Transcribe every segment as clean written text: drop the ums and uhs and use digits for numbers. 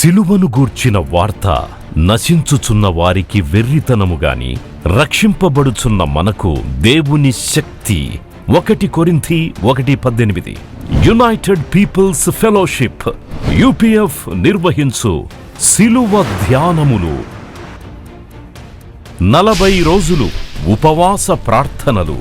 సిలువను గూర్చిన వార్త నశించుచున్న వారికి వెర్రితనము గాని రక్షింపబడుచున్న మనకు దేవుని శక్తి. 1 కొరింథీ 1:18. యునైటెడ్ పీపుల్స్ ఫెలోషిప్ UPF నిర్వహించు సిలువ ధ్యానములు. 40 రోజులు ఉపవాస ప్రార్థనలు.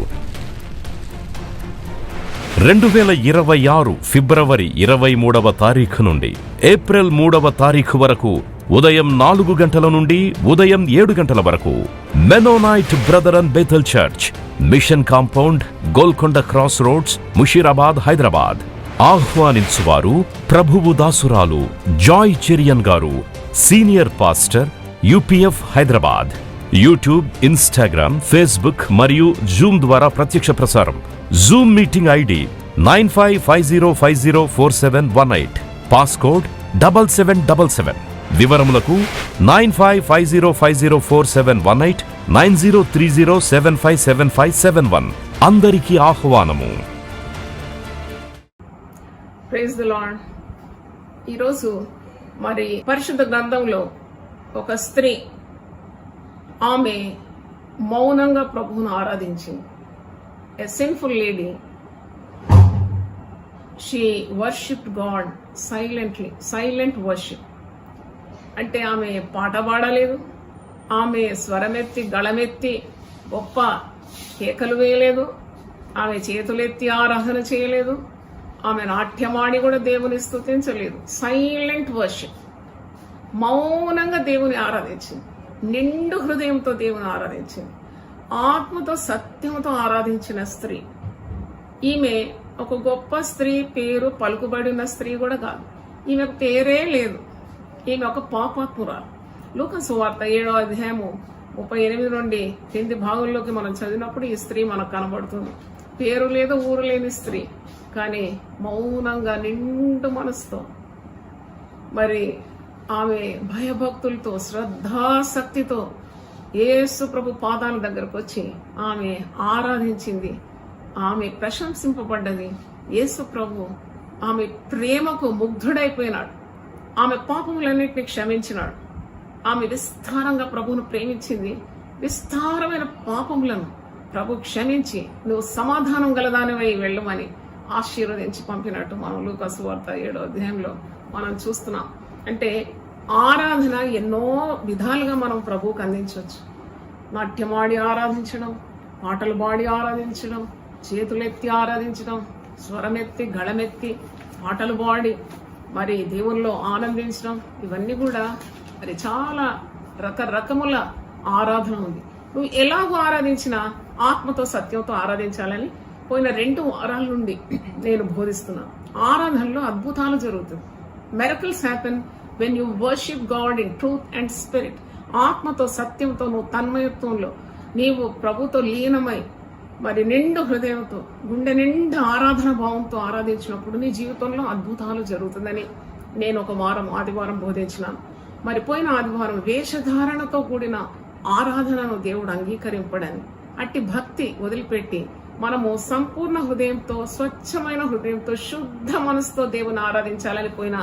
2026 ఫిబ్రవరి 23వ తారీఖు నుండి ఏప్రిల్ 3వ తారీఖు వరకు ఉదయం 4 గంటల నుండి ఉదయం 7 గంటల వరకు Mennonite brother and Bethel church, mission compound, Golconda cross roads, Musheerabad, Hyderabad. ఆహ్వానించువారు ప్రభువు దాసురాలు జాయ్ చెరియన్ గారు, senior pastor, UPF Hyderabad. YouTube, Instagram, Facebook మరియు జూమ్ ద్వారా ప్రత్యక్ష ప్రసారం. Zoom meeting ID 9550504718, passcode 7777. వివరములకు 9550504718, 9030757571. అందరికీ ఆహ్వానము. Praise the lord. ఈరోజు మరి పరిశుద్ధ గ్రంథంలో ఒక స్త్రీ ఆమె మౌనంగా ప్రభువును ఆరాధించింది. A sinful lady, she worshipped God silently, silent worship. అంటే ఆమె పాట పాడలేదు, ఆమె స్వరమెత్తి గళమెత్తి గొప్ప కేకలు వేయలేదు, ఆమె చేతులెత్తి ఆరాధన చేయలేదు, ఆమె నాట్యమాడి కూడా దేవుని స్తుతించలేదు. సైలెంట్ వర్షిప్, మౌనంగా దేవుని ఆరాధించింది, నిండు హృదయంతో దేవుని ఆరాధించింది, ఆత్మతో సత్యంతో ఆరాధించిన స్త్రీ. ఈమె ఒక గొప్ప స్త్రీ, పేరు పలుకుబడిన స్త్రీ కూడా కాదు, ఈమె పేరే లేదు, ఈమె ఒక పాపాత్మురాలు. లూకాసు సువార్త 7వ అధ్యాయము 38 నుండి 8 భాగంలోకి మనం చదివినప్పుడు ఈ స్త్రీ మనకు కనబడుతుంది. పేరు లేదు, ఊరు లేని స్త్రీ, కానీ మౌనంగా నిండు మనసుతో మరి ఆమె భయభక్తులతో శ్రద్ధాశక్తితో యేసు ప్రభు పాదాల దగ్గరకు వచ్చి ఆమె ఆరాధించింది. ఆమె ప్రశంసింపబడ్డది. యేసు ప్రభు ఆమె ప్రేమకు ముగ్ధుడైపోయినాడు. ఆమె పాపములన్నింటినీ క్షమించినాడు. ఆమె విస్తారంగా ప్రభువును ప్రేమించింది. విస్తారమైన పాపములను ప్రభు క్షమించి నువ్వు సమాధానం గలదానివై వెళ్ళమని ఆశీర్వదించి పంపినట్టు మనం లూకాసు సువార్త 7వ అధ్యాయంలో మనం చూస్తున్నాం. అంటే ఆరాధన ఎన్నో విధాలుగా మనం ప్రభువుకు అందించవచ్చు. నాట్యమాడి ఆరాధించడం, పాటలు పాడి ఆరాధించడం, చేతులెత్తి ఆరాధించడం, స్వరమెత్తి గళమెత్తి పాటలు పాడి మరి దేవుల్లో ఆనందించడం, ఇవన్నీ కూడా మరి చాలా రకరకముల ఆరాధన ఉంది. నువ్వు ఎలాగో ఆరాధించినా ఆత్మతో సత్యంతో ఆరాధించాలని పోయిన 2 వారాల నుండి నేను బోధిస్తున్నాను. ఆరాధనలో అద్భుతాలు జరుగుతుంది. Miracles happen when you worship God in truth and spirit. ఆత్మతో సత్యంతో నువ్వు తన్మయత్వంలో నీవు ప్రభుతో లీనమై మరి నిండు హృదయంతో గుండె నిండా ఆరాధన భావంతో ఆరాధించినప్పుడు నీ జీవితంలో అద్భుతాలు జరుగుతుందని నేను ఒక వారం ఆదివారం బోధించినాను. మరి పోయిన ఆదివారం వేషధారణతో కూడిన ఆరాధనను దేవుడు అంగీకరింపడని, అట్టి భక్తి వదిలిపెట్టి మనము సంపూర్ణ హృదయంతో, స్వచ్ఛమైన హృదయంతో, శుద్ధ మనసుతో దేవుని ఆరాధించాలని పోయిన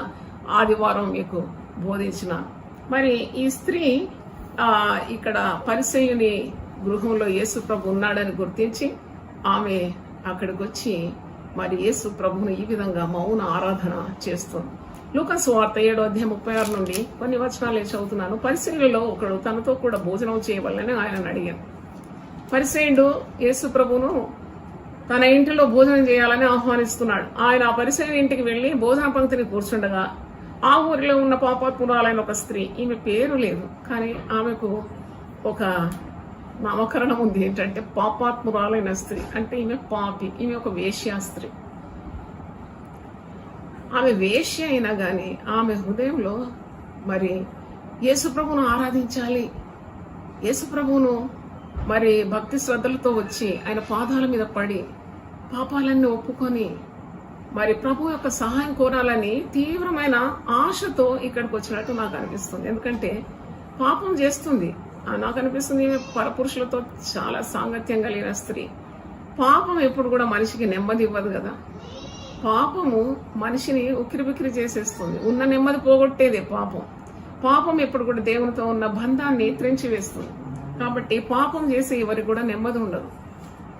ఆదివారం మీకు బోధించిన. మరి ఈ స్త్రీ ఇక్కడ పరిసయ్యుని గృహంలో యేసు ప్రభు ఉన్నాడని గుర్తించి ఆమె అక్కడికి వచ్చి మరి యేసు ప్రభువును ఈ విధంగా మౌన ఆరాధన చేస్తుంది. లూకాసు సువార్త 7వ అధ్యాయం 36 నుండి కొన్ని వచనాలు చదువుతున్నాను. పరిసయ్యులలో ఒకడు తనతో కూడా భోజనం చేయవాలని ఆయన అడిగాను. పరిసయ్యుడు యేసు ప్రభువును తన ఇంటిలో భోజనం చేయాలని ఆహ్వానిస్తున్నాడు. ఆయన ఆ పరిసయ్యుని ఇంటికి వెళ్లి భోజన పంక్తిని కూర్చుండగా ఆ ఊరిలో ఉన్న పాపాత్మురాలైన ఒక స్త్రీ, ఈమె పేరు లేదు కానీ ఆమెకు ఒక నామకరణం ఉంది. ఏంటంటే పాపాత్మురాలైన స్త్రీ అంటే ఈమె పాపి, ఈమె ఒక వేశ్యా స్త్రీ. ఆమె వేశ్య అయినా గాని ఆమె హృదయంలో మరి యేసుప్రభువును ఆరాధించాలి, యేసుప్రభువును మరి భక్తి శ్రద్ధలతో వచ్చి ఆయన పాదాల మీద పడి పాపాలన్నీ ఒప్పుకొని మరి ప్రభు యొక్క సహాయం కోరాలని తీవ్రమైన ఆశతో ఇక్కడికి వచ్చినట్టు నాకు అనిపిస్తుంది. ఎందుకంటే పాపం చేస్తుంది. నాకు అనిపిస్తుంది ఈమె పరపురుషులతో చాలా సాంగత్యం కలిగిన స్త్రీ. పాపం ఎప్పుడు కూడా మనిషికి నెమ్మది ఇవ్వదు కదా. పాపము మనిషిని ఉక్కిరిబిక్కిరి చేసేస్తుంది. ఉన్న నెమ్మది పోగొట్టేదే పాపం. పాపం ఎప్పుడు కూడా దేవునితో ఉన్న బంధాన్ని త్రెంచివేస్తుంది. కాబట్టి పాపం చేసే ఎవరికి కూడా నెమ్మది ఉండదు.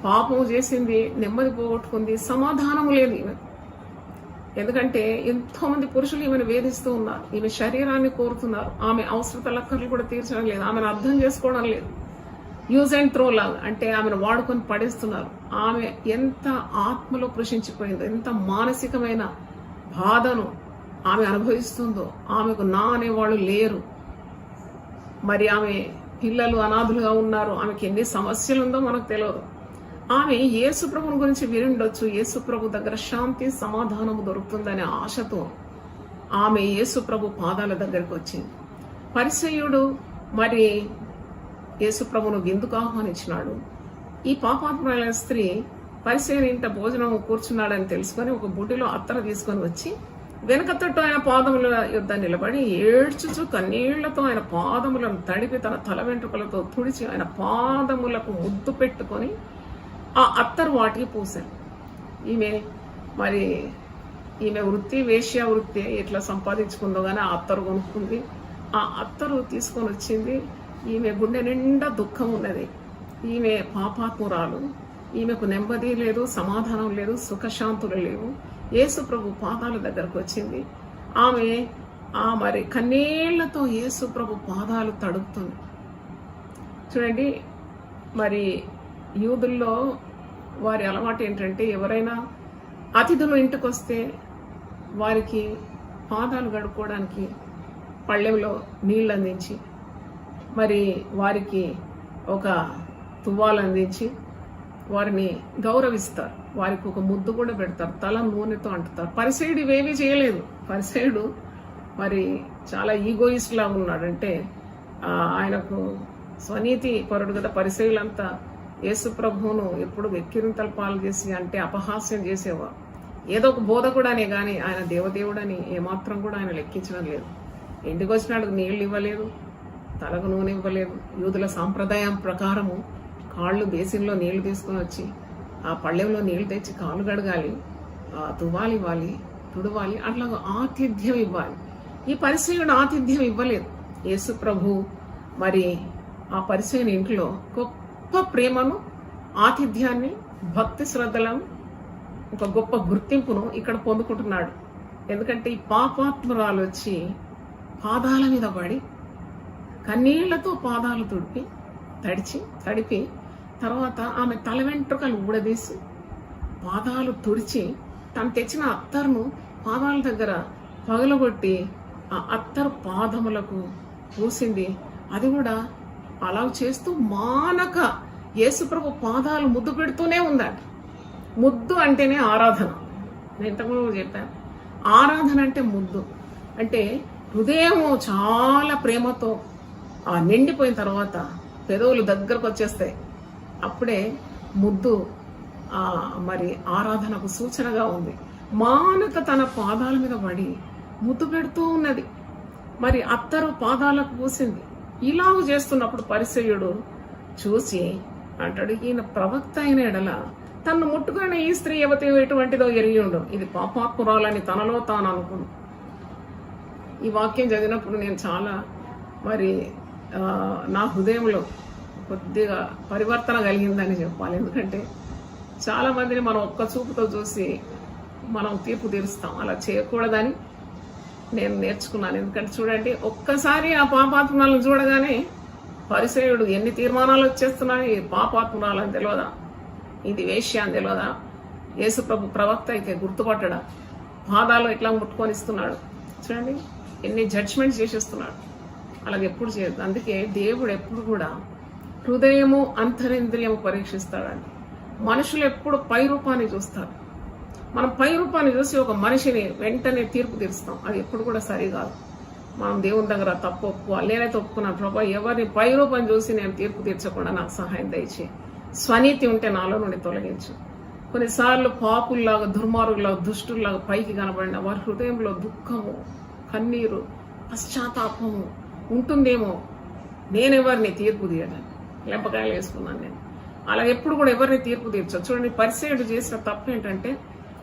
పాపం చేసింది, నెమ్మది పోగొట్టుకుంది, సమాధానము లేదు ఈమె. ఎందుకంటే ఎంతో మంది పురుషులు ఈమెను వేధిస్తూ ఉన్నారు. ఈమె శరీరాన్ని కోరుతున్నారు. ఆమె అవసరత లక్కర్లు కూడా తీర్చడం లేదు. ఆమెను అర్థం చేసుకోవడం లేదు. యూజ్ అండ్ త్రో లాగా, అంటే ఆమెను వాడుకొని పడేస్తున్నారు. ఆమె ఎంత ఆత్మలో కృషించిపోయిందో, ఎంత మానసికమైన బాధను ఆమె అనుభవిస్తుందో. ఆమెకు నా అనేవాళ్ళు లేరు. మరి ఆమె పిల్లలు అనాథులుగా ఉన్నారు. ఆమెకి ఎన్ని సమస్యలు ఉందో మనకు తెలియదు. ఆమె యేసు ప్రభుని గురించి వినుండొచ్చు. యేసు ప్రభు దగ్గర శాంతి సమాధానము దొరుకుతుందనే ఆశతో ఆమె యేసు ప్రభు పాదాల దగ్గరికి వచ్చింది. పరిసయ్యుడు మరి యేసు ప్రభును విందుకు ఆహ్వానించినాడు. ఈ పాపాత్ములైన స్త్రీ పరిసయ్యుని ఇంట భోజనం కూర్చున్నాడని తెలుసుకొని ఒక బుడ్డిలో అత్తర తీసుకొని వచ్చి వెనక తట్టు ఆయన పాదముల యొద్ద నిలబడి ఏడ్చుచు కన్నీళ్లతో ఆయన పాదములను తడిపి తన తల వెంట్రుకలతో తుడిచి ఆయన పాదములకు ముద్దు పెట్టుకొని ఆ అత్తరు వాటికి పూసాను. ఈమె వృత్తి వేశ్య వృత్తి ఎట్లా సంపాదించుకుందో గానీ ఆ అత్తరు కొనుక్కుంది. ఆ అత్తరు తీసుకొని వచ్చింది. ఈమె గుండె నిండా దుఃఖం ఉన్నది. ఈమె పాపాత్మురాలు. ఈమెకు నెమ్మది లేదు, సమాధానం లేదు, సుఖశాంతులు లేవు. యేసు ప్రభు పాదాల దగ్గరకు వచ్చింది. ఆమె మరి కన్నీళ్లతో యేసు ప్రభు పాదాలు తడుపుతుంది. చూడండి, మరి యూదుల్లో వారి అలవాటు ఏంటంటే ఎవరైనా అతిథులు ఇంటికి వస్తే వారికి పాదాలు గడుపుకోవడానికి పళ్ళెంలో నీళ్ళు అందించి, మరి వారికి ఒక తువ్వాలు అందించి వారిని గౌరవిస్తారు. వారికి ఒక ముద్దు కూడా పెడతారు, తల నూనెతో అంటుతారు. పరిసయ్యుడు ఇవేమీ చేయలేదు. పరిసయ్యుడు మరి చాలా ఈగోయిస్ట్ లాగా ఉన్నాడు. అంటే ఆయనకు స్వనీతి పరుడు కదా. పరిసయ్యులంతా యేసు ప్రభువును ఎప్పుడు వెక్కిరింతలు పాలు చేసి అంటే అపహాస్యం చేసేవారు. ఏదో ఒక బోధకుడనే కానీ ఆయన దేవదేవుడని ఏమాత్రం కూడా ఆయన లెక్కించడం లేదు. ఇంటికి వచ్చినాడు నీళ్లు ఇవ్వలేదు, తలకు నూనె ఇవ్వలేదు. యూదుల సాంప్రదాయం ప్రకారము కాళ్ళు బేసిన్లో నీళ్లు తీసుకొని వచ్చి ఆ పళ్ళెంలో నీళ్లు తెచ్చి కాళ్ళు గడగాలి, తువ్వాలి ఇవ్వాలి, తుడవాలి, అట్లా ఆతిథ్యం ఇవ్వాలి. ఈ పరిసయ్యుడు ఆతిథ్యం ఇవ్వలేదు. యేసు ప్రభు మరి ఆ పరిసయ్యుని ఇంట్లో గొప్ప ప్రేమను, ఆతిథ్యాన్ని, భక్తి శ్రద్ధలను, ఒక గొప్ప గుర్తింపును ఇక్కడ పొందుకుంటున్నాడు. ఎందుకంటే ఈ పాపాత్మురాలు వచ్చి పాదాల మీద పడి కన్నీళ్లతో పాదాలు తడిపి తర్వాత ఆమె తల వెంట్రుకలు ఊడదీసి పాదాలు తుడిచి తను తెచ్చిన అత్తరును పాదాల దగ్గర పగలగొట్టి ఆ అత్తరు పాదములకు పూసింది. అది కూడా అలా చేస్తూ మానక యేసుప్రభు పాదాలు ముద్దు పెడుతూనే ఉందట. ముద్దు అంటేనే ఆరాధన. నేను ఇంతకుముందు చెప్పాను, ఆరాధన అంటే ముద్దు. అంటే హృదయం చాలా ప్రేమతో నిండిపోయిన తర్వాత పెదవులు దగ్గరకు వచ్చేస్తాయి. అప్పుడే ముద్దు మరి ఆరాధనకు సూచనగా ఉంది. మానక తన పాదాల మీద పడి ముద్దు పెడుతూ ఉన్నది. మరి అత్తరు పాదాలకు పూసింది. ఇలాగ చేస్తున్నప్పుడు పరిసయ్యుడు చూసి అంటాడు, ఈయన ప్రవక్త అయిన ఎడల తను ముట్టుకున్న ఈ స్త్రీ ఎటువంటిదో ఎరిగి ఉండు, ఇది పాపాత్మురాలని తనలో తాను అనుకుంది. ఈ వాక్యం చదివినప్పుడు నేను చాలా మరి నా హృదయంలో కొద్దిగా పరివర్తన కలిగిందని చెప్పాలి. ఎందుకంటే చాలా మందిని మనం ఒక్క చూపుతో చూసి మనం తీర్పు తీరుస్తాం. అలా చేయకూడదని నేను నేర్చుకున్నాను. ఎందుకంటే చూడండి, ఒక్కసారి ఆ పాపాత్మురాలను చూడగానే పరిసయ్యుడు ఎన్ని తీర్మానాలు వచ్చేస్తున్నాయి. పాపాత్మురాలు అని తెలియదా, ఇది వేశ్య అని తెలియదా, యేసుప్రభు ప్రవక్త అయితే గుర్తుపట్టడా, పాదాలు ఎట్లా ముట్టుకొని ఇస్తున్నాడు. చూడండి ఎన్ని జడ్జ్మెంట్స్ చేసేస్తున్నాడు. అలాగే ఎప్పుడు చేయదు. అందుకే దేవుడు ఎప్పుడు కూడా హృదయము అంతరింద్రియము పరీక్షిస్తాడండి. మనుషులు ఎప్పుడు పై రూపాన్ని చూస్తారు. మనం పై రూపాన్ని చూసి ఒక మనిషిని వెంటనే తీర్పు తీరుస్తాం. అది ఎప్పుడు కూడా సరికాదు. మనం దేవుని దగ్గర తప్పు ఒప్పుకోవాలి. నేనైతే ఒప్పుకున్నాను, ప్రభా ఎవరిని పై రూపాన్ని చూసి నేను తీర్పు తీర్చకుండా నాకు సహాయం దయచే. స్వనీతి ఉంటే నాలో నుండి తొలగించు. కొన్నిసార్లు పాపుల్లాగా, దుర్మార్గులాగా, దుష్టుల్లాగా పైకి కనబడిన వారి హృదయంలో దుఃఖము, కన్నీరు, పశ్చాత్తాపము ఉంటుందేమో. నేనెవరిని తీర్పు తీయడానికి లెంపకాయలు వేసుకున్నాను నేను. అలా ఎప్పుడు కూడా ఎవరిని తీర్పు తీర్చు. చూడండి, పరిసయ్యుడు చేసిన తప్పు ఏంటంటే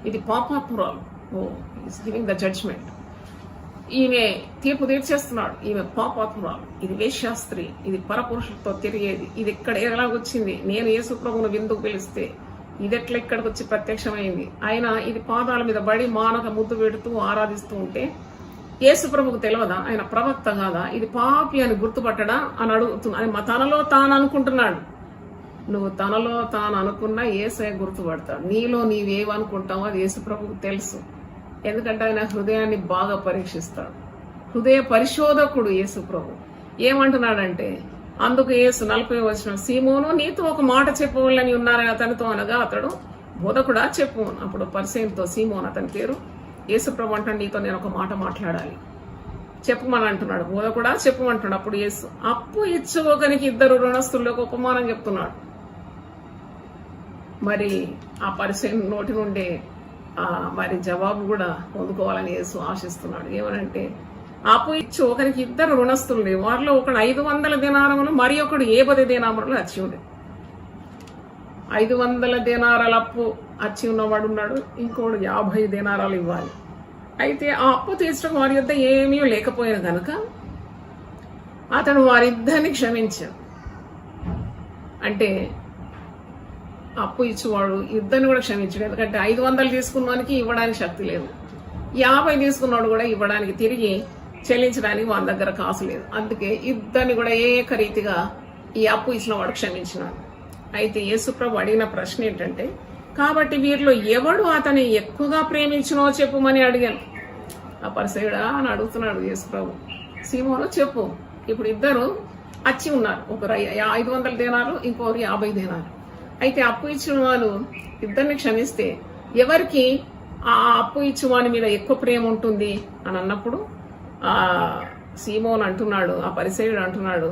ఇది పాపాత్మురాలు. ఓ ఈస్ గివింగ్ ద జడ్జ్మెంట్. ఈమె తీర్పు తీర్చేస్తున్నాడు. ఈమె పాపాత్మురాలు, ఇది వేశ్యాస్త్రీ, ఇది పరపురుషులతో తిరిగేది, ఇది ఇక్కడ ఎలాగొచ్చింది, నేను యేసు ప్రభువును విందుకు పిలిస్తే ఇది ఎట్లా ఇక్కడికి వచ్చి ప్రత్యక్షమైంది. అయినా ఇది పాదాల మీద బడి మానక ముద్దు పెడుతూ ఆరాధిస్తూ ఉంటే యేసు ప్రభుకు తెలియదా? ఆయన ప్రవక్త కాదా? ఇది పాపి అని గుర్తుపట్టడా అని అడుగుతున్నా. అని తనలో తాను అనుకుంటున్నాడు. నువ్వు తనలో తాను అనుకున్నా యేసయ్య గుర్తుపడతాడు. నీలో నీవేమనుకుంటావో అది యేసు ప్రభుకు తెలుసు. ఎందుకంటే ఆయన హృదయాన్ని బాగా పరీక్షిస్తాడు. హృదయ పరిశోధకుడు యేసు ప్రభు. ఏమంటున్నాడంటే, అందుకు యేసు 40వ వచనం, సీమోను నీతో ఒక మాట చెప్పవాలని ఉన్నానని అతనితో అనగా అతడు, బోధకుడా చెప్పు. అప్పుడు పరిసయ్యునితో సీమోను అతని పేరు. యేసు ప్రభు అంటాడు, నీతో నేను ఒక మాట మాట్లాడాలి, చెప్పమని అంటున్నాడు. బోధకుడా చెప్పమంటున్నాడు. అప్పుడు యేసు, అప్పు ఇచ్చుకోకనికి 2 రుణస్తులకు ఉపమానం చెప్తున్నాడు. మరి ఆ పరిసయ్యుని నోటి నుండి మరి జవాబు కూడా పొందుకోవాలని యేసు ఆశిస్తున్నాడు. ఏమనంటే, అప్పు ఇచ్చి ఒకరికి 2 రుణస్తులు, వారిలో ఒకడు 500 దినారములు, మరి ఒకడు 70 దినారములు అచ్చి ఉండే. 500 దినారాల అప్పు అచ్చి ఉన్నవాడు ఉన్నాడు, ఇంకోడు 50 దినారాలు ఇవ్వాలి. అయితే ఆ అప్పు తీర్చడం వారి యొద్ద ఏమీ లేకపోయిన కనుక అతడు వారిద్దరిని క్షమించాడు. అంటే అప్పు ఇచ్చేవాడు ఇద్దరిని కూడా క్షమించాడు. ఎందుకంటే 500 తీసుకున్నవానికి ఇవ్వడానికి శక్తి లేదు, 50 తీసుకున్నాడు కూడా ఇవ్వడానికి, తిరిగి చెల్లించడానికి వాని దగ్గర కాసు లేదు. అందుకే ఇద్దరిని కూడా ఏకరీతిగా ఈ అప్పు ఇచ్చిన వాడు క్షమించినాడు. అయితే యేసుప్రభు అడిగిన ప్రశ్న ఏంటంటే, కాబట్టి వీరిలో ఎవడు అతని ఎక్కువగా ప్రేమించినో చెప్పుమని అడిగాను. ఆ పరిసయుడా అని అడుగుతున్నాడు యేసుప్రభు. సీమోను చెప్పు. ఇప్పుడు ఇద్దరు అచ్చి ఉన్నారు, ఒకరు 500 దేనాలు, ఇంకొకరు 50 దేనాలు. అయితే అప్పు ఇచ్చిన వాళ్ళు ఇద్దరిని క్షమిస్తే ఎవరికి ఆ అప్పు ఇచ్చిన వాని మీద ఎక్కువ ప్రేమ ఉంటుంది అని అన్నప్పుడు సీమోన్ అంటున్నాడు, ఆ పరిసయుడు అంటున్నాడు,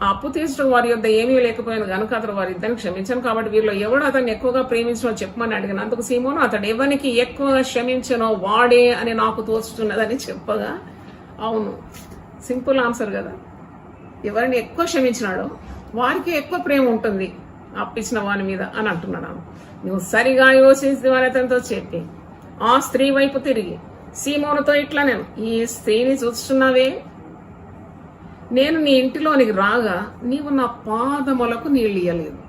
ఆ అప్పు తీర్చడం వారి యొద్ద ఏమీ లేకపోయినా కనుక అతడు వారిద్దరిని క్షమించాను. కాబట్టి వీరిలో ఎవడు అతన్ని ఎక్కువగా ప్రేమించనో చెప్పమని అడిగిన. అందుకు సీమోను, అతడు ఎవరికి ఎక్కువగా క్షమించనో వాడే అని నాకు తోచుతున్నదని చెప్పగా, అవును, సింపుల్ ఆన్సర్ కదా, ఎవరిని ఎక్కువ క్షమించినాడో వారికి ఎక్కువ ప్రేమ ఉంటుంది అప్పిచ్చిన వాని మీద అని అంటున్నాడు. నువ్వు సరిగా యోచించి వారి అతనితో చెప్పి ఆ స్త్రీ వైపు తిరిగి సీమోనుతో ఇట్లా, నేను ఈ స్త్రీని చూస్తున్నావే, నేను నీ ఇంటిలోనికి రాగా నీవు నా పాదములకు నీళ్ళు ఇయ్యలేదు.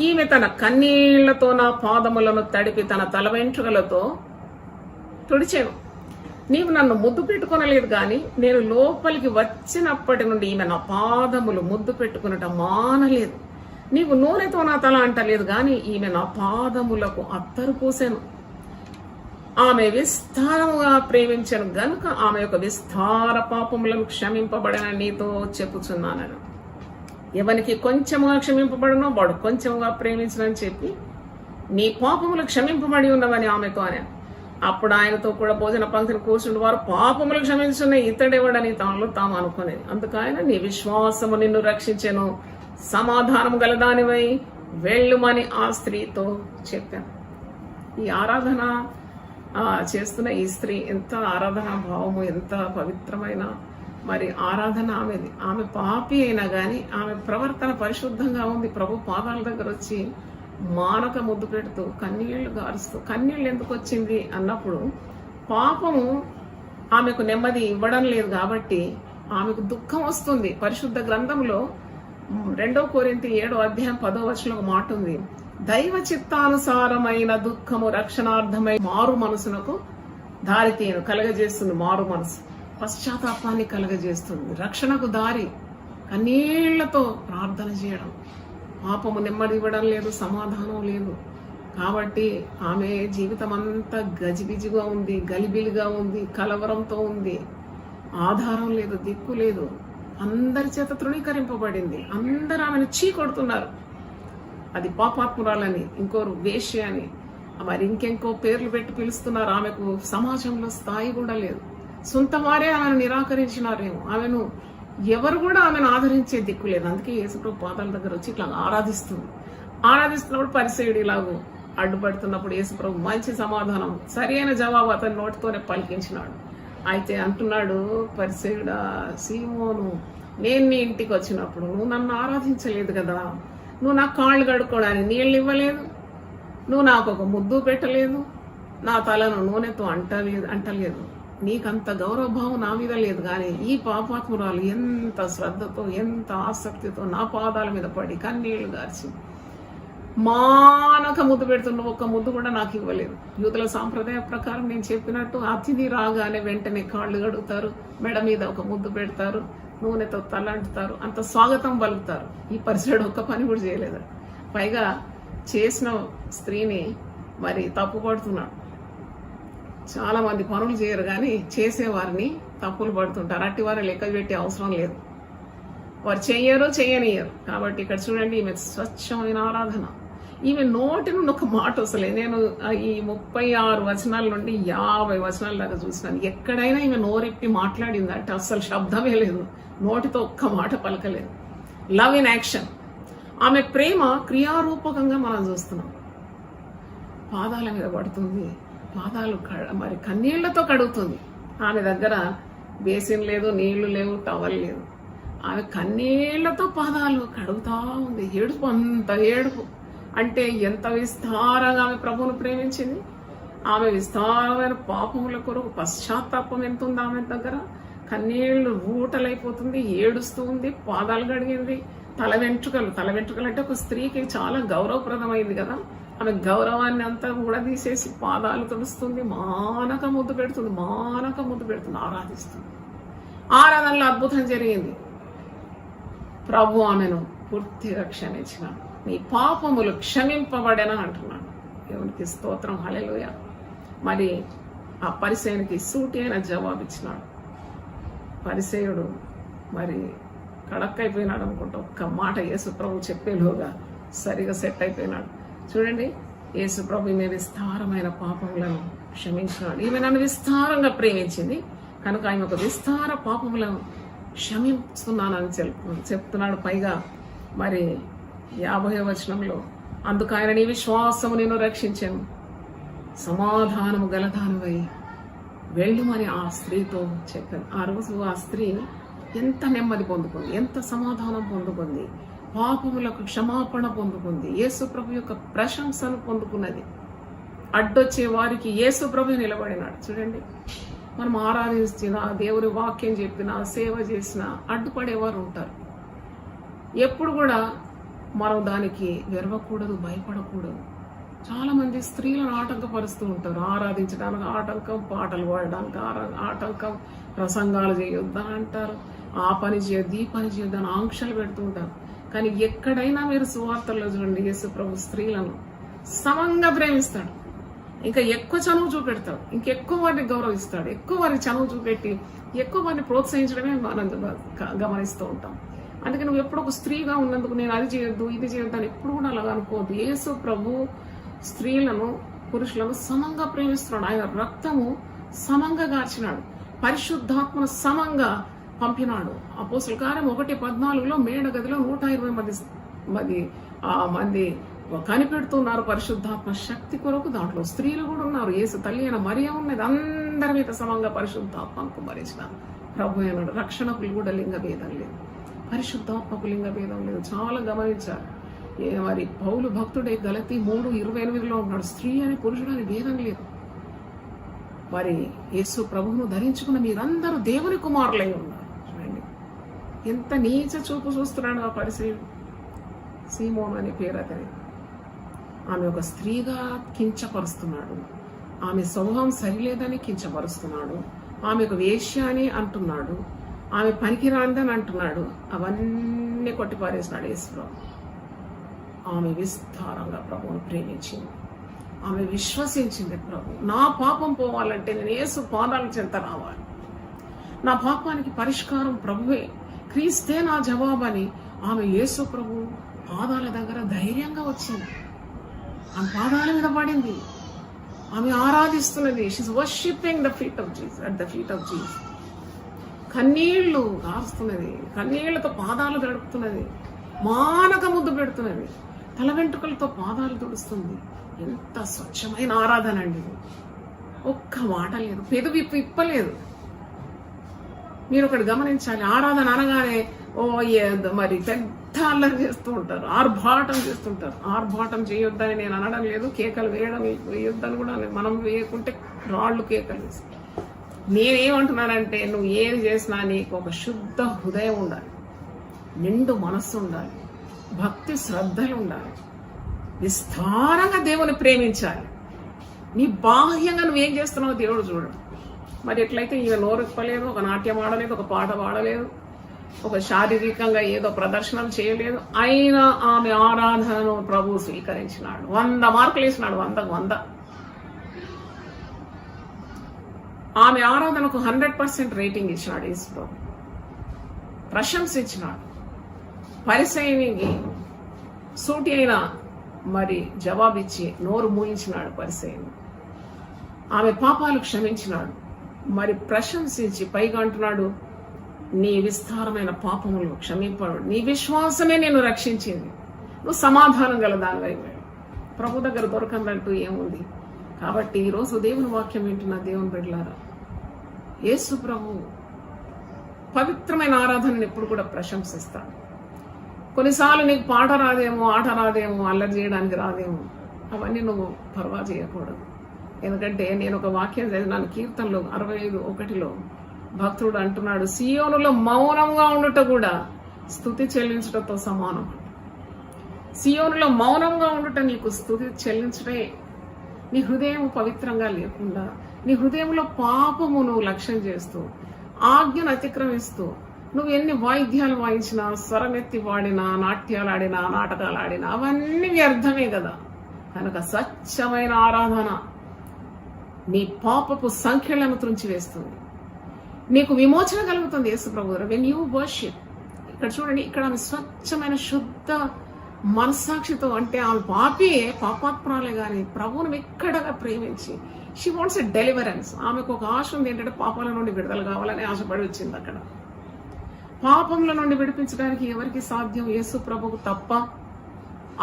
ఈమె తన కన్నీళ్లతో నా పాదములను తడిపి తన తల వెంట్రుకలతో తుడిచాను. నీవు నన్ను ముద్దు పెట్టుకొనలేదు, కానీ నేను లోపలికి వచ్చినప్పటి నుండి ఈమె నా పాదములు ముద్దు పెట్టుకునట మానలేదు. నీవు నూనెతో నా తల అంటలేదు, కానీ ఈమె నా పాదములకు అత్తరు పూసాను. ఆమె విస్తారముగా ప్రేమించను గనుక ఆమె యొక్క విస్తార పాపములను క్షమింపబడిన నీతో చెప్పుచున్నాను. ఎవనికి కొంచెముగా క్షమింపబడునో వాడు కొంచెముగా ప్రేమించనని చెప్పి నీ పాపములు క్షమింపబడి ఉన్నవని ఆమెతో అని. అప్పుడు ఆయనతో కూడా భోజన పంక్తిని కూర్చుండి వారు పాపములు క్షమించున్న ఇతడెవడని తాను తాము అనుకునేది. అందుకైన నీ విశ్వాసము నిన్ను రక్షించెను, సమాధానం గలదానివై వెళ్ళుమని ఆ స్త్రీతో చెప్పాను. ఈ ఆరాధన చేస్తున్న ఈ స్త్రీ ఎంత ఆరాధనా భావము, ఎంత పవిత్రమైన మరి ఆరాధన ఆమెది. ఆమె పాపి అయినా గాని ఆమె ప్రవర్తన పరిశుద్ధంగా ఉంది. ప్రభు పాదాల దగ్గర వచ్చి మానక ముద్దు పెడుతూ కన్నీళ్లు గారుస్తూ, కన్నీళ్ళు ఎందుకు వచ్చింది అన్నప్పుడు పాపము ఆమెకు నెమ్మది ఇవ్వడం లేదు కాబట్టి ఆమెకు దుఃఖం వస్తుంది. పరిశుద్ధ గ్రంథంలో 2 కొరింథీ 7:10 ఒక మాట ఉంది, దైవ చిత్తానుసారమైన దుఃఖము రక్షణార్థమై మారు మనసునకు దారితీయను కలగజేస్తుంది. మారు మనసు పశ్చాత్తాపాన్ని కలగజేస్తుంది, రక్షణకు దారి. కన్నీళ్లతో ప్రార్థన చేయడం, పాపము నెమ్మది ఇవ్వడం లేదు, సమాధానం లేదు. కాబట్టి ఆమె జీవితం అంతా గజిబిజిగా ఉంది, గలిబిలిగా ఉంది, కలవరంతో ఉంది, ఆధారం లేదు, దిక్కు లేదు, అందరి చేత తృణీకరింపబడింది. అందరూ ఆమెను చీకొడుతున్నారు. అది పాపాత్మురాలని, ఇంకోరు వేశ్య అని, మరి ఇంకెంకో పేర్లు పెట్టి పిలుస్తున్నారు. ఆమెకు సమాజంలో స్థాయి కూడా లేదు. సొంత వారే ఆమెను నిరాకరించినారేమో, ఆమెను ఎవరు కూడా ఆమెను ఆదరించే దిక్కు లేదు. అందుకే యేసుప్రభు పాదాల దగ్గర వచ్చి ఇట్లా ఆరాధిస్తున్నప్పుడు పరిసయుడు ఇలాగూ అడ్డుపడుతున్నప్పుడు యేసుప్రభు మంచి సమాధానం, సరైన జవాబు అతని నోటితోనే పలికించినాడు. అయితే అంటున్నాడు పరిసయుడా, సీమోను, నేను నీ ఇంటికి వచ్చినప్పుడు నువ్వు నన్ను ఆరాధించలేదు కదా, నువ్వు నా కాళ్ళు కడుక్కోవడానికి నీళ్ళు ఇవ్వలేదు, నువ్వు నాకు ఒక ముద్దు పెట్టలేదు, నా తలను నూనెతో అంటలేదు. నీకంత గౌరవభావం నా మీద లేదు, కానీ ఈ పాపాత్మురాలు ఎంత శ్రద్ధతో ఎంత ఆసక్తితో నా పాదాల మీద పడి కన్నీళ్లు గార్చి మానక ముద్దు పెడుతున్న ఒక్క ముద్దు కూడా నాకు ఇవ్వలేదు. యూదుల సాంప్రదాయ ప్రకారం నేను చెప్పినట్టు అతిథి రాగానే వెంటనే కాళ్ళు కడుగుతారు, మెడ మీద ఒక ముద్దు పెడతారు, నూనెతో తలంటుతారు, అంత స్వాగతం పలుకుతారు. ఈ పరిసరుడు ఒక్క పని కూడా చేయలేదు. పైగా చేసిన స్త్రీని మరి తప్పుపడుతున్నాడు. చాలా మంది పనులు చేయరు, కానీ చేసేవారిని తప్పులు పడుతుంటారు. అట్టి వారిని లెక్క పెట్టే అవసరం లేదు. వారు చేయనియరు. కాబట్టి ఇక్కడ చూడండి, ఈమె స్వచ్ఛమైన ఆరాధన. ఈమె నోటి నుండి ఒక మాట వస్తలే. నేను ఈ 36 వచనాల నుండి 50 వచనాల దాకా చూసినాను. ఎక్కడైనా ఈమె నోరెప్పి మాట్లాడింది అంటే అస్సలు శబ్దమే లేదు, నోటితో ఒక్క మాట పలకలేదు. Love in action. ఆమె ప్రేమ క్రియారూపకంగా మనం చూస్తున్నాం. పాదాల మీద పడుతుంది, పాదాలు మరి కన్నీళ్లతో కడుగుతుంది. ఆమె దగ్గర బేసిన్ లేదు, నీళ్లు లేవు, టవల్ లేదు. ఆమె కన్నీళ్లతో పాదాలు కడుగుతా ఉంది. ఏడుపు, అంత ఏడుపు. అంటే ఎంత విస్తారంగా ఆమె ప్రభువును ప్రేమించింది. ఆమె విస్తారమైన పాపముల కొరకు పశ్చాత్తాపం ఎంత ఉంది ఆమె దగ్గర. కన్నీళ్లు ఊటలైపోతుంది, ఏడుస్తూ ఉంది, పాదాలు కడిగింది. తల వెంట్రుకలు అంటే ఒక స్త్రీకి చాలా గౌరవప్రదమైంది కదా. ఆమె గౌరవాన్ని అంతా కూడా తీసేసి పాదాలు తుడుస్తుంది, మానక ముద్దు పెడుతుంది, ఆరాధిస్తుంది. ఆరాధనలో అద్భుతం జరిగింది. ప్రభు ఆమెను పూర్తిగా క్షమించినాడు. నీ పాపములు క్షమింపబడేనా అంటున్నాడు. దేవునికి స్తోత్రం, హల్లెలూయా. మరి ఆ పరిసయునికి సూటి అయిన జవాబిచ్చినాడు. పరిసయుడు మరి కడక్కైపోయినాడు అనుకుంటా. ఒక్క మాట యేసు ప్రభు చెప్పేలోగా సరిగా సెట్ అయిపోయినాడు. చూడండి, యేసు ప్రభు ఈమె విస్తారమైన పాపములను క్షమించినాడు. ఈమె నన్ను విస్తారంగా ప్రేమించింది కనుక ఆయన ఒక విస్తార పాపములను క్షమిస్తున్నానని చెప్తున్నాడు. పైగా మరి 50వ వచనంలో, అందుకు ఆయన నీ విశ్వాసము నేను రక్షించాను, సమాధానము గలదానివై వెళ్ళుమని ఆ స్త్రీతో చెప్పాను. ఆ రోజు ఆ స్త్రీ ఎంత నెమ్మది పొందుకుంది, ఎంత సమాధానం పొందుకుంది, పాపములకు క్షమాపణ పొందుకుంది, యేసు ప్రభు యొక్క ప్రశంసను పొందుకున్నది. అడ్డొచ్చే వారికి యేసు ప్రభు నిలబడినాడు. చూడండి, మనం ఆరాధించిన, దేవుని వాక్యం చెప్పినా, సేవ చేసినా అడ్డుపడేవారు ఉంటారు. ఎప్పుడు కూడా మనం దానికి వెరవకూడదు, భయపడకూడదు. చాలా మంది స్త్రీలను ఆటంకపరుస్తూ ఉంటారు. ఆరాధించడానికి ఆటంకం, పాటలు పాడడానికి ఆటంకం, ప్రసంగాలు చేయొద్దని అంటారు, ఆ పని చేయొద్దు, ఈ పని చేయొద్దు అని ఆంక్షలు పెడుతూ ఉంటారు. కానీ ఎక్కడైనా మీరు సువార్తల్లో చూడండి, యేసు ప్రభు స్త్రీలను సమంగా ప్రేమిస్తాడు. ఇంకా ఎక్కువ చనువు చూపెడతాడు, ఇంకెక్కువ వారిని గౌరవిస్తాడు, ఎక్కువ వారికి చనువు చూపెట్టి ఎక్కువ వారిని ప్రోత్సహించడమే మనం గమనిస్తూ ఉంటాం. అందుకే నువ్వు ఎప్పుడు ఒక స్త్రీగా ఉన్నందుకు నేను అది చేయొద్దు, ఇది చేయొద్దు అని ఎప్పుడు కూడా అలాగా అనుకోవద్దు. యేసు ప్రభు స్త్రీలను, పురుషులను సమంగా ప్రేమిస్తున్నాడు. ఆయన రక్తము సమంగా గార్చినాడు, పరిశుద్ధాత్మను సమంగా పంపినాడు. అపోస్తలుల కార్యం 1:14 మేడ గదిలో 120 మంది కనిపెడుతున్నారు పరిశుద్ధాత్మ శక్తి కొరకు. దాంట్లో స్త్రీలు కూడా ఉన్నారు, యేసు తల్లి అయిన మరియ ఉన్నది. అందరి మీద సమంగా పరిశుద్ధాత్మను కుమ్మరించిన ప్రభు అయినాడు. రక్షణకు కూడా లింగ భేదం లేదు, పరిశుద్ధాత్మకు లింగ భేదం లేదు. చాలా గమనించారు. మరి పౌలు భక్తుడే గలతీ 3:28 ఉన్నాడు, స్త్రీ అని పురుషుడు అని భేదం లేదు. మరి యేసు ప్రభువును ధరించుకున్న మీరందరూ దేవుని కుమారులై ఉన్నారు. చూడండి ఎంత నీచ చూపు చూస్తున్నాడు ఆ పరిసయుడు. సీమోను అనే పేరు అతని. ఆమె ఒక స్త్రీగా కించపరుస్తున్నాడు, ఆమె స్వభావం సరిలేదని కించపరుస్తున్నాడు, ఆమె ఒక వేశ్య అని అంటున్నాడు, ఆమె పనికిరాందని అంటున్నాడు. అవన్నీ కొట్టిపారేసినాడు యేసుప్రభు. ఆమె విస్తారంగా ప్రభువును ప్రేమించింది, ఆమె విశ్వసించింది. ప్రభు నా పాపం పోవాలంటే నేను యేసు పాదాల చెంత రావాలి, నా పాపానికి పరిష్కారం ప్రభువే, క్రీస్తే నా జవాబని ఆమె యేసు ప్రభు పాదాల దగ్గర ధైర్యంగా వచ్చింది. ఆమె పాదాల మీద పడింది, ఆమె ఆరాధిస్తున్నది. She's worshipping the feet of Jesus, at the feet of Jesus. కన్నీళ్లు కారుస్తున్నది, కన్నీళ్లతో పాదాలు తడుపుతున్నది, మానక ముద్దు పెడుతున్నది, తల వెంట్రుకలతో పాదాలు తుడుస్తుంది. ఎంత స్వచ్ఛమైన ఆరాధన అండి! ఒక్క మాట లేదు, పెదవి ఇప్పలేదు. మీరు ఒకటి గమనించాలి, ఆరాధన అనగానే మరి పెద్ద అల్లరి చేస్తూ ఉంటారు, ఆర్భాటం చేస్తుంటారు. ఆర్భాటం చేయొద్దని నేను అనడం లేదు, కేకలు వేయొద్దని కూడా మనం వేయకుంటే రాళ్ళు కేకలు వేస్తాయి. నేనేమంటున్నానంటే నువ్వు ఏది చేసినా నీకు ఒక శుద్ధ హృదయం ఉండాలి, నిండు మనస్సు ఉండాలి, భక్తి శ్రద్ధలు ఉండాలి, విస్తారంగా దేవుని ప్రేమించాలి. నీ బాహ్యంగా నువ్వేం చేస్తున్నావు దేవుడు చూడడు. మరి ఎట్లయితే ఈమె నోరు ఇప్పలేదు, ఒక నాట్యం ఆడలేదు, ఒక పాట పాడలేదు, ఒక శారీరకంగా ఏదో ప్రదర్శనలు చేయలేదు, అయినా ఆమె ఆరాధనను ప్రభువు స్వీకరించినాడు. 100 మార్కులు వేసినాడు, 100కు 100. ఆమె ఆరాధనకు 100% రేటింగ్ ఇచ్చినాడు యేసు ప్రభు, ప్రశంసించినాడు. పరిసయ్యునికి సూటి అయిన మరి జవాబిచ్చి నోరు మూయించినాడు పరిసయ్యుని. ఆమె పాపాలు క్షమించినాడు, మరి ప్రశంసించి పైగా అంటున్నాడు, నీ విస్తారమైన పాపములు క్షమింపడు, నీ విశ్వాసమే నేను రక్షించింది, నువ్వు సమాధానం గల దానివై. ప్రభు దగ్గర దొరకందంటూ ఏముంది? కాబట్టి ఈరోజు దేవుని వాక్యం వింటున్న దేవుని బిడ్డలారా, యేసు ప్రభు పవిత్రమైన ఆరాధనను ఎప్పుడు కూడా ప్రశంసిస్తాడు. కొన్నిసార్లు నీకు పాట రాదేమో, ఆట రాదేమో, అల్లరి చేయడానికి రాదేమో, అవన్నీ నువ్వు పర్వా చేయకూడదు. ఎందుకంటే నేను ఒక వాక్యం చదివినాను, కీర్తనలో 65:1 భక్తుడు అంటున్నాడు, సియోనులో మౌనంగా ఉండుట కూడా స్తుతి చెల్లించడంతో సమానం. సియోనులో మౌనంగా ఉండుట నీకు స్తుతి చెల్లించడే. నీ హృదయం పవిత్రంగా లేకుండా, నీ హృదయంలో పాపము నువ్వు లక్ష్యం చేస్తూ, ఆజ్ఞను అతిక్రమిస్తూ, నువ్వు ఎన్ని వాయిద్యాలు వాయించినా, స్వరమెత్తి వాడినా, నాట్యాలు ఆడినా, నాటకాలు ఆడినా అవన్నీ వ్యర్థమే కదా. కనుక స్వచ్ఛమైన ఆరాధన నీ పాపపు సంఖ్యలను త్రుంచివేస్తుంది, నీకు విమోచన కలుగుతుంది. యేసు ప్రభు వెన్ యూ వర్షిప్, ఇక్కడ చూడండి, ఇక్కడ ఆమె స్వచ్ఛమైన శుద్ధ మనస్సాక్షితో, అంటే ఆమె పాపాత్మరాలే గాని ప్రభువును ఎక్కడగా ప్రేమించి, షీ వాంట్స్ ఎ డెలివరెన్స్. ఆమెకు ఒక ఆశ ఉంది, ఏంటంటే పాపాల నుండి విడుదల కావాలని ఆశపడి వచ్చింది. అక్కడ పాపముల నుండి విడిపించడానికి ఎవరికి సాధ్యం? యేసు ప్రభుకు తప్ప.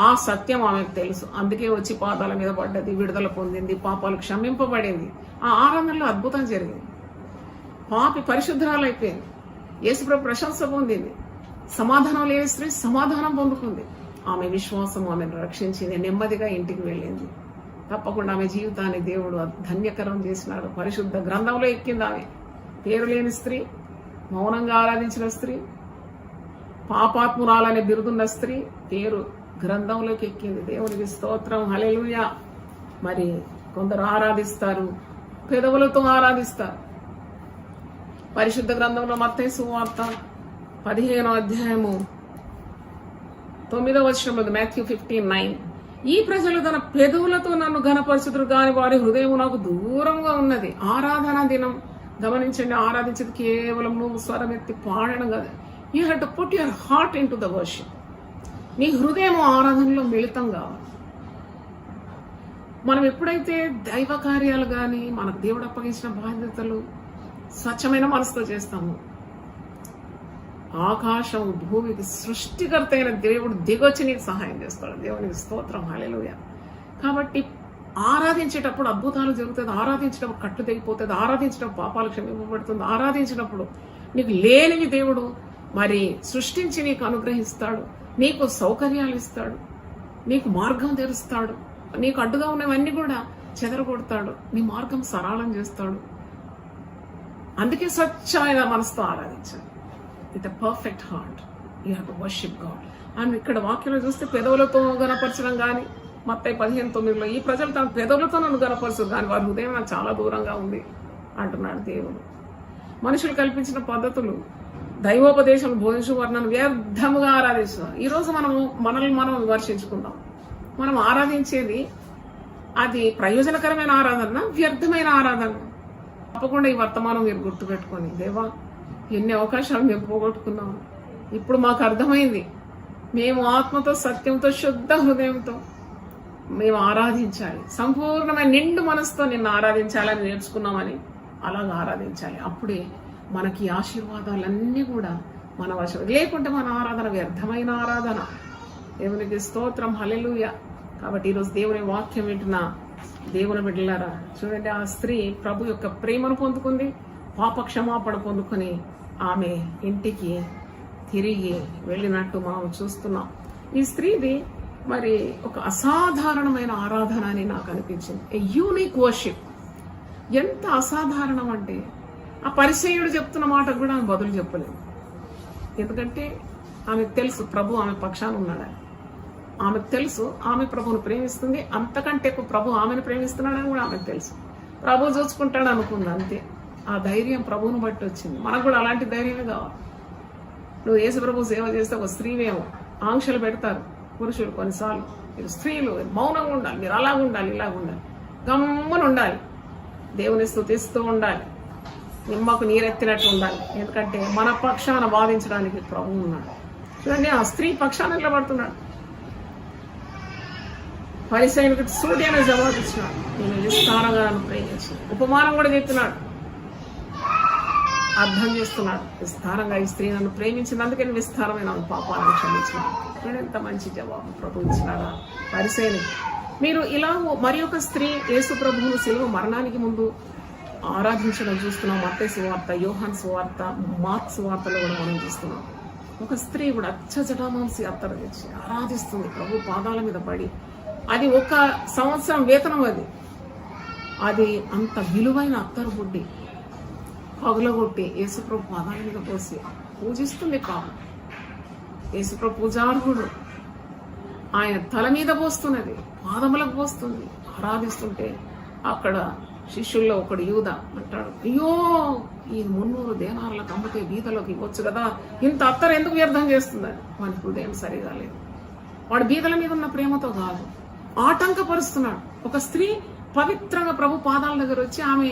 ఆ సత్యం ఆమెకు తెలుసు, అందుకే వచ్చి పాదాల మీద పడ్డది, విడుదల పొందింది, పాపాలు క్షమింపబడింది. ఆ ఆరాధనలో అద్భుతం జరిగింది, పాపి పరిశుద్ధరాలైపోయింది, యేసుప్రభు ప్రశంస పొందింది. సమాధానం లేని స్త్రీ సమాధానం పొందుకుంది. ఆమె విశ్వాసం ఆమెను రక్షించింది, నెమ్మదిగా ఇంటికి వెళ్ళింది. తప్పకుండా ఆమె జీవితాన్ని దేవుడు ధన్యకరం చేసినాడు. పరిశుద్ధ గ్రంథంలో ఎక్కింది ఆమె. పేరు లేని స్త్రీ, మౌనంగా ఆరాధించిన స్త్రీ, పాపాత్మురాలనే బిరుదున్న స్త్రీ పేరు గ్రంథంలోకి ఎక్కింది. దేవునికి స్తోత్రం, హల్లెలూయా. మరి కొందరు ఆరాధిస్తారు, పెదవులతో ఆరాధిస్తారు. పరిశుద్ధ గ్రంథంలో మత్తయి సువార్త 15:9 మాథ్యూ 15:9, ఈ ప్రజలు తన పెదవులతో నన్ను ఘనపరచుదురు గాని వారి హృదయం నాకు దూరంగా ఉన్నది. ఆరాధన దినం గమనించండి, ఆరాధించేది కేవలం నువ్వు స్వరమెత్తి పాడడం కాదు. You have to put your heart in to the worship. నీ హృదయం ఆరాధనలో మిళితం కావాలి. మనం ఎప్పుడైతే దైవ కార్యాలు కానీ మనకు దేవుడు అప్పగించిన బాధ్యతలు స్వచ్ఛమైన మనసుతో చేస్తాము, ఆకాశం భూమికి సృష్టికర్త అయిన దేవుడు దిగొచ్చి నీకు సహాయం చేస్తాడు. దేవునికి స్తోత్రం, హల్లెలూయా. కాబట్టి ఆరాధించేటప్పుడు అద్భుతాలు జరుగుతుంది, ఆరాధించేటప్పుడు కట్టు తెగిపోతుంది, ఆరాధించేటప్పుడు పాపాలు క్షమింపబడుతుంది, ఆరాధించినప్పుడు నీకు లేనివి దేవుడు మరి సృష్టించి నీకు అనుగ్రహిస్తాడు, నీకు సౌకర్యాలు ఇస్తాడు, నీకు మార్గం తెరుస్తాడు, నీకు అడ్డుగా ఉన్నవన్నీ కూడా చెదరగొడతాడు, నీ మార్గం సరళం చేస్తాడు. అందుకే స్వచ్ఛమైన మనసుతో ఆరాధించాలి. With a perfect heart you have to worship God. And ఇక్కడ వాక్యంలో చూస్తే పెదవులతో గనపరచడం కానీ, మత్తయి 15:9, ఈ ప్రజలు తన పెదవులతో నన్ను గనపరచరు కానీ వారి హృదయం నాకు చాలా దూరంగా ఉంది అంటున్నాడు దేవుడు. మనుషులు కల్పించిన పద్ధతులు, దైవోపదేశం బోధించు వారు నన్ను వ్యర్థముగా ఆరాధిస్తున్నారు. ఈరోజు మనల్ని మనం విమర్శించుకుందాం. మనం ఆరాధించేది అది ప్రయోజనకరమైన ఆరాధన, వ్యర్థమైన ఆరాధన. తప్పకుండా ఈ వర్తమానం మీరు గుర్తుపెట్టుకొని, దేవా ఎన్ని అవకాశాలు మేము పోగొట్టుకున్నాము, ఇప్పుడు మాకు అర్థమైంది, మేము ఆత్మతో సత్యంతో శుద్ధ హృదయంతో మేము ఆరాధించాలి, సంపూర్ణమైన నిండు మనసుతో నిన్ను ఆరాధించాలని నేర్చుకున్నామని అలాగ ఆరాధించాలి. అప్పుడే మనకి ఆశీర్వాదాలన్నీ కూడా మన వశం. లేకుంటే మన ఆరాధన వ్యర్థమైన ఆరాధన. దేవునికి స్తోత్రం, హల్లెలూయా. కాబట్టి ఈరోజు దేవుని వాక్యం వింటున్న దేవుని బిడ్డలారా, చూడండి, ఆ స్త్రీ ప్రభు యొక్క ప్రేమను పొందుకుంది, పాప క్షమాపణ పొందుకొని ఆమె ఇంటికి తిరిగి వెళ్ళినట్టు మనం చూస్తున్నాం. ఈ స్త్రీది మరి ఒక అసాధారణమైన ఆరాధన అని నాకు అనిపించింది. A unique worship. ఎంత అసాధారణం అంటే ఆ పరిసయ్యుడు చెప్తున్న మాటకు కూడా ఆమె బదులు చెప్పలేదు. ఎందుకంటే ఆమెకు తెలుసు ప్రభు ఆమె పక్షాన ఉన్నాడని. ఆమెకు తెలుసు ఆమె ప్రభువును ప్రేమిస్తుంది, అంతకంటే ఎక్కువ ప్రభు ఆమెను ప్రేమిస్తున్నాడని కూడా ఆమెకు తెలుసు. ప్రభు చూసుకుంటాడు అనుకుంది, అంతే. ఆ ధైర్యం ప్రభువును బట్టి వచ్చింది. మనకు కూడా అలాంటి ధైర్యమే కావాలి. నువ్వు యేసు ప్రభు సేవ చేస్తే ఒక స్త్రీవేమో ఆంక్షలు పెడతారు పురుషులు కొన్నిసార్లు. మీరు స్త్రీలు మౌనంగా ఉండాలి, మీరు అలాగ ఉండాలి, ఇలాగ ఉండాలి, గమ్మున ఉండాలి, దేవుని స్తుతిస్తూ ఉండాలి, నిమ్మకు నీరెత్తినట్టు ఉండాలి. ఎందుకంటే మన పక్షాన వాదించడానికి ప్రభు ఉన్నాడు. చూడండి, ఆ స్త్రీ పక్షాన నిలబడుతున్నాడు. పరిసయ్యునికి సూర్యనే జవాబు ఇచ్చినాడు, నేను విస్తారంగా నన్ను ప్రేమించాను. ఉపమానం కూడా చెప్తున్నాడు, అర్థం చేస్తున్నాడు. విస్తారంగా ఈ స్త్రీ నన్ను ప్రేమించింది, అందుకని విస్తారమైన పాపాలను క్షమించినాడు. చూడండి ఎంత మంచి జవాబు ప్రభు ఇచ్చినాడా పరిసయ్యునికి. మీరు ఇలా మరి ఒక స్త్రీ యేసు ప్రభువును శిలువ మరణానికి ముందు ఆరాధించడం చూస్తున్నాం. మత్తయి సువార్త, యోహాను సువార్త, మార్కు సువార్తలో కూడా మనం చూస్తున్నాం. ఒక స్త్రీ కూడా అచ్చజటామాంసి అత్తరు తెచ్చి ఆరాధిస్తుంది ప్రభు పాదాల మీద పడి. అది ఒక సంవత్సరం వేతనం. అది అంత విలువైన అత్తరు బుడ్డి పగులగొట్టి యేసుప్రభు పాదాల మీద పోసి పూజిస్తుంది. పాపం యేసుప్రభు పూజార్హుడు, ఆయన తల మీద పోస్తున్నది, పాదములకు పోస్తుంది, ఆరాధిస్తుంటే అక్కడ శిష్యుల్లో ఒకడు యూదా అంటాడు, అయ్యో ఈ 300 దేనార్లకు అమ్మితే బీదలోకి ఇవ్వచ్చు కదా, ఇంత అత్తరు ఎందుకు వ్యర్థం చేస్తుందని. వాడి హృదయం సరిగా లేదు. వాడు బీదల మీద ఉన్న ప్రేమతో కాదు, ఆటంకపరుస్తున్నాడు. ఒక స్త్రీ పవిత్రంగా ప్రభు పాదాల దగ్గర వచ్చి ఆమె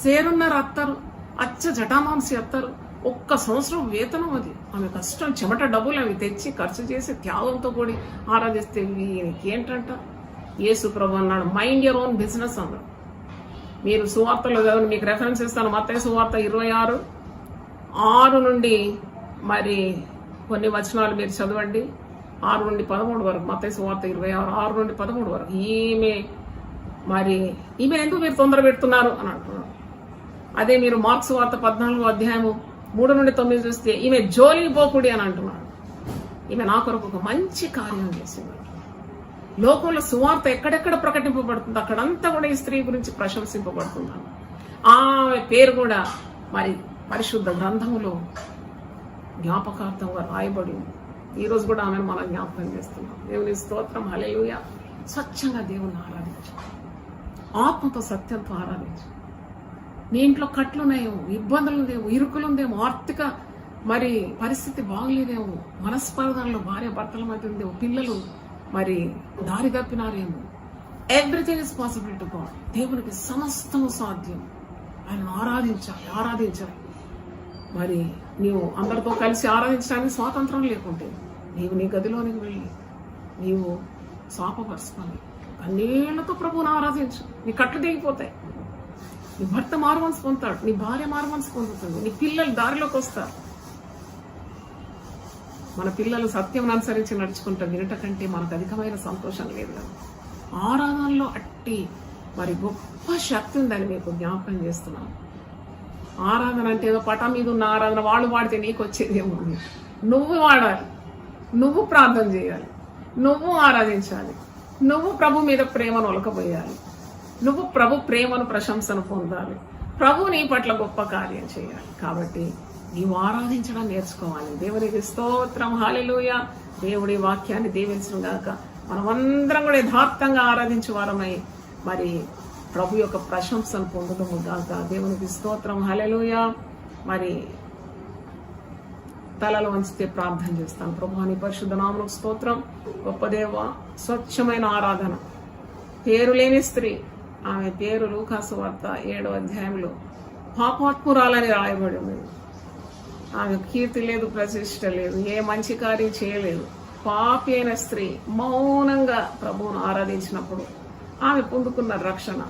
సేరున్నర అత్తరు, అచ్చ జటామాంసి అత్తరు, ఒక్క సంవత్సరం వేతనం. అది ఆమె కష్టం, చెమట డబ్బులు అవి తెచ్చి ఖర్చు చేసి త్యాగంతో కూడి ఆరాధిస్తే వీనికి ఏంటంట. యేసు ప్రభు అన్నాడు, మైండ్ యువర్ ఓన్ బిజినెస్ అన్నాడు. మీరు సువార్తలో చదవండి, మీకు రెఫరెన్స్ ఇస్తాను. మత్తయి సువార్త 26:6 నుండి మరి కొన్ని వచనాలు మీరు చదవండి, 6 నుండి 13 వరకు. మత్తయి సువార్త 26:6 నుండి 13 వరకు. ఈమె ఎందుకు మీరు తొందర పెడుతున్నారు అని అంటున్నారు. అదే మీరు మార్క్స్ వార్త 14:3 నుండి 9 చూస్తే ఈమె జోలికి పోకుడి అని అంటున్నాడు. ఈమె నా కొరకు ఒక మంచి కార్యం చేసింది. లోకంలో సువార్త ఎక్కడెక్కడ ప్రకటింపబడుతుంది అక్కడంతా కూడా ఈ స్త్రీ గురించి ప్రశంసింపబడుతున్నాను. ఆమె పేరు కూడా మరి పరిశుద్ధ గ్రంథములో జ్ఞాపకార్థంగా రాయబడి ఈ రోజు కూడా ఆమెను మనం జ్ఞాపకం చేస్తున్నాం. దేవుని స్తోత్రం, హల్లెలూయా. స్వచ్ఛంగా దేవుని ఆరాధించు, ఆత్మతో సత్యంతో ఆరాధించు. నీ ఇంట్లో కట్లున్నాయేమో, ఇబ్బందులుందేమో, ఇరుకులుందేమో, ఆర్థిక మరి పరిస్థితి బాగలేదేమో, మనస్పర్ధనలో భార్య భర్తల మధ్య ఉందేమో, పిల్లలు మరి దారి తప్పినారేమో. Everything is possible to God. దేవునికి సమస్తము సాధ్యం. ఆయన ఆరాధించాలి. మరి నీవు అందరితో కలిసి ఆరాధించడానికి స్వాతంత్రం లేకుంటే నీవు నీ గదిలోనికి వెళ్ళి నీవు శాపపరుచుకొని కన్నీళ్లతో ప్రభువును ఆరాధించు. నీ కట్లు దిగిపోతాయి. నీ భర్త మారుమనసు పొందుతాడు, నీ భార్య మారుమనసు పొందుతుంది, నీ పిల్లలు దారిలోకి వస్తారు. మన పిల్లలు సత్యం అనుసరించి నడుచుకుంటూ వినట కంటే మనకు అధికమైన సంతోషం లేదు కదా. ఆరాధనలో అట్టి మరి గొప్ప శక్తి ఉందని మీకు జ్ఞాపకం చేస్తున్నాను. ఆరాధన అంటే ఏదో పటం మీద ఉన్న ఆరాధన, వాళ్ళు వాడితే నీకు వచ్చేది ఏముంది. నువ్వు వాడాలి, నువ్వు ప్రార్థన చేయాలి, నువ్వు ఆరాధించాలి, నువ్వు ప్రభు మీద ప్రేమను ఒలకబోయాలి, నువ్వు ప్రభు ప్రేమను ప్రశంసను పొందాలి, ప్రభు నీ పట్ల గొప్ప కార్యం చేయాలి. కాబట్టి నీవు ఆరాధించడం నేర్చుకోవాలి. దేవునికి స్తోత్రం, హల్లెలూయా. దేవుడి వాక్యాన్ని దీవించును గాక. మనమందరం కూడా యథార్థంగా ఆరాధించే వారమై మరి ప్రభు యొక్క ప్రశంసను పొందుదము గాక. దేవునికి స్తోత్రం, హల్లెలూయా. మరి తలలు వంచితే ప్రార్థన చేస్తాను. ప్రభు నీ పరిశుద్ధ నామమునకు స్తోత్రం. గొప్ప దేవ, స్వచ్ఛమైన ఆరాధన. పేరు లేని స్త్రీ, ఆమె పేరు లూకాసు వార్త 7వ అధ్యాయంలో పాపాత్మురాలని రాయబడి ఉన్నది. ఆమె కీర్తి లేదు, ప్రతిష్ట లేదు, ఏ మంచి కార్యం చేయలేదు. పాపి అయిన స్త్రీ మౌనంగా ప్రభువును ఆరాధించినప్పుడు ఆమె పొందుకున్న రక్షణ,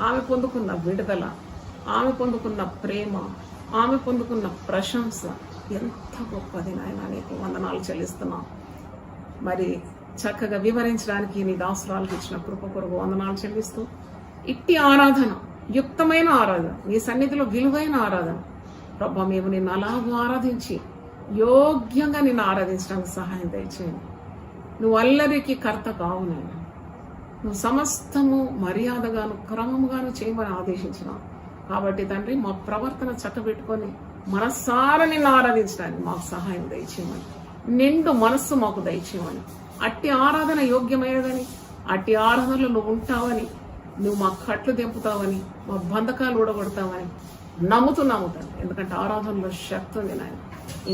ఆమె పొందుకున్న విడుదల, ఆమె పొందుకున్న ప్రేమ, ఆమె పొందుకున్న ప్రశంస ఎంత గొప్పది నాయన. నీకు వందనాలు చెల్లిస్తున్నాం. మరి చక్కగా వివరించడానికి నీ దాసురాలకు ఇచ్చిన కృప కొరకు వందనాలు చెల్లిస్తూ, ఇట్టి ఆరాధన, యుక్తమైన ఆరాధన, నీ సన్నిధిలో విలువైన ఆరాధన ప్రభా మేము నిన్ను అలాగూ ఆరాధించి యోగ్యంగా నిన్ను ఆరాధించడానికి సహాయం దయచేయండి. నువ్వు అల్లరికి కర్త కావు నేను, నువ్వు సమస్తము మర్యాదగాను క్రమముగాను చేయమని ఆదేశించినావు. కాబట్టి తండ్రి మా ప్రవర్తన చక్కబెట్టుకొని మనస్సారా నిన్ను ఆరాధించడానికి మాకు సహాయం దయచేయమని, నిండు మనస్సు మాకు దయచేయమని, అట్టి ఆరాధన యోగ్యమైనదని, అట్టి ఆరాధనలో నువ్వు ఉంటావని, నువ్వు మా కట్లు తెంపుతావని, మా బంధకాలు ఊడగొడతావని నమ్ముతున్నాము తండ్రి. ఎందుకంటే ఆరాధనలో శక్తి ఉంది నాయన.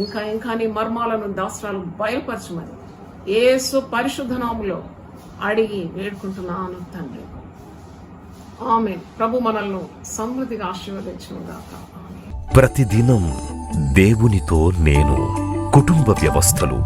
ఇంకా ఇంకా నీ మర్మాలను దాస్త్రాలు బయలుపరచమని యేసు పరిశుద్ధ నామములో అడిగి వేడుకుంటున్నాను తండ్రి. ఆమేన్. ప్రభు మనల్ని సమృద్ధిగా ఆశీర్వదించును గాక. ప్రతిదినం దేవునితో నేను. కుటుంబ వ్యవస్థలు,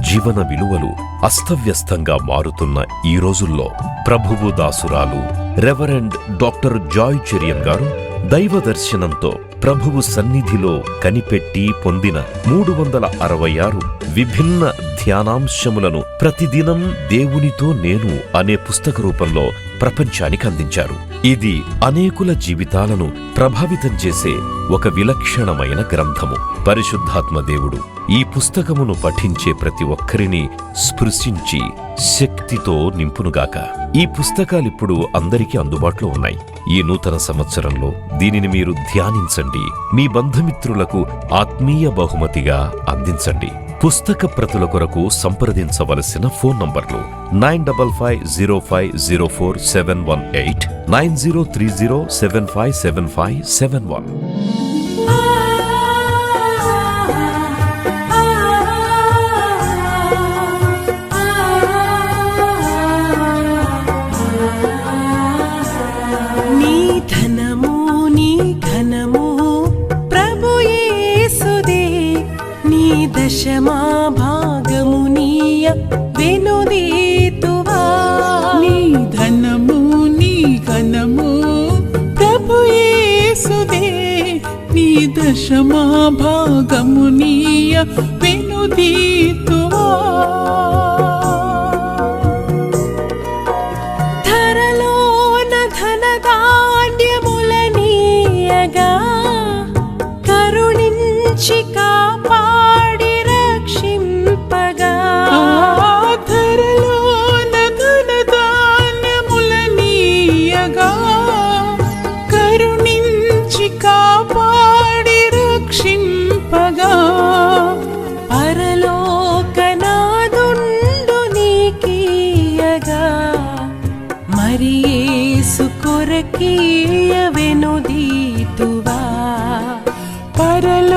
జీవన విలువలు అస్తవ్యస్తంగా మారుతున్న ఈ రోజుల్లో ప్రభువు దాసురాలు రెవరెండ్ డాక్టర్ జాయ్ చెరియన్ గారు దైవ దర్శనంతో ప్రభువు సన్నిధిలో కనిపెట్టి పొందిన 366 విభిన్న ధ్యానాంశములను ప్రతిదినం దేవునితో నేను అనే పుస్తక రూపంలో ప్రపంచానికి అందించారు. ఇది అనేకుల జీవితాలను ప్రభావితం చేసే ఒక విలక్షణమైన గ్రంథము. పరిశుద్ధాత్మ దేవుడు ఈ పుస్తకమును పఠించే ప్రతి ఒక్కరిని స్పృశించి శక్తితో నింపునుగాక. ఈ పుస్తకాలిప్పుడు అందరికీ అందుబాటులో ఉన్నాయి. ఈ నూతన సంవత్సరంలో దీనిని మీరు ధ్యానించండి, మీ బంధుమిత్రులకు ఆత్మీయ బహుమతిగా అందించండి. పుస్తక ప్రతుల కొరకు సంప్రదించవలసిన ఫోన్ నంబర్లు 9550504718, 9030757571. దశమా భాగమునీయ వెనుదీతువా. నీ ధనము నీ ఘనము ప్రభు యేసుదే, నీ దశమా భాగమునీయ వెనుదీతువా. ధరలోన ధనధాన్యములనీయగా కరుణించి కాపాడి రక్షింపగా. ధరలోన ధనధాన్యములనీయగా కరుణించి కాపాడి రక్షింపగా. పరలోకనాదుండు నీకీయగా మరి యేసు కొరకీయ వెనుదీతువా. పరలోకనాదుండు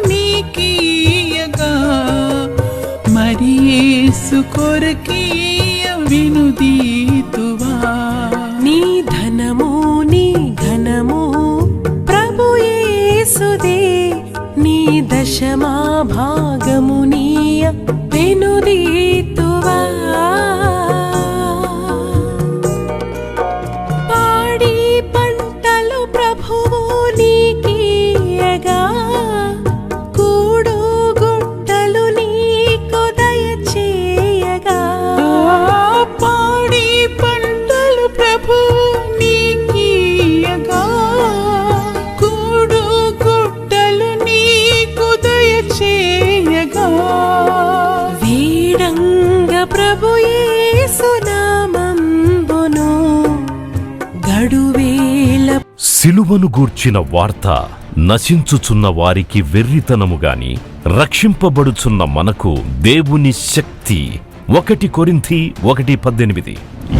నీకీయగా మరి యేసు కొరకీయ వెనుదీతువా. నీ ధనము నీ ఘనము ప్రభు యేసుదే, నీ దశమా భాగమునీయ వెనుదీతువా. పాడి పంటలు ప్రభువు నీకీయగా కూడు గుట్టలు నీకు దయచేయగా. పాడి పంటలు ప్రభువు నీకీయగా కూడు గుట్టలు నీకు దయచేయగా. వీడంగ ప్రభు యేసు నామంబును గడువేల. సిలువను గూర్చిన వార్త నశించుచున్న వారికి వెర్రితనముగాని, రక్షింపబడుచున్న మనకు దేవుని శక్తి. 1 కొరింథీ 1:18.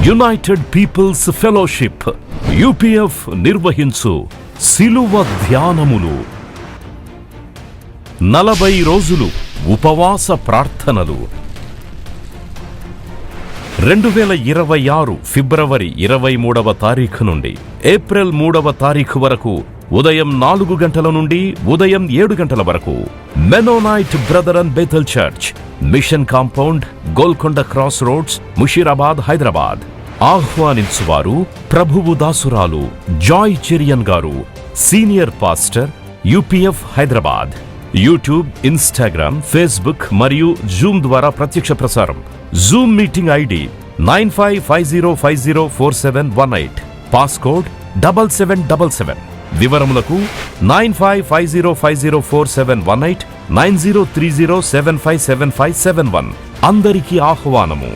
యునైటెడ్ పీపుల్స్ ఫెలోషిప్ UPF నిర్వహించు సిలువ ధ్యానములు. 40 రోజులు ఉపవాస ప్రార్థనలు. 2026 ఫిబ్రవరి 23వ తారీఖు నుండి ఏప్రిల్ 3వ తారీఖు వరకు ఉదయం 4 గంటల నుండి ఉదయం 7 గంటల వరకు Mennonite brother and Bethel church, mission compound, Golconda cross roads, Musheerabad, Hyderabad. ఆహ్వానించువారు ప్రభువు దాసురాలు జాయ్ చెరియన్ గారు, senior pastor, UPF Hyderabad. YouTube, Instagram, Facebook మరియు జూమ్ ద్వారా ప్రత్యక్ష ప్రసారం. Zoom meeting ID 9550504718, passcode 7777. వివరములకు 9550504718 9030757571. అందరికీ ఆహ్వానము.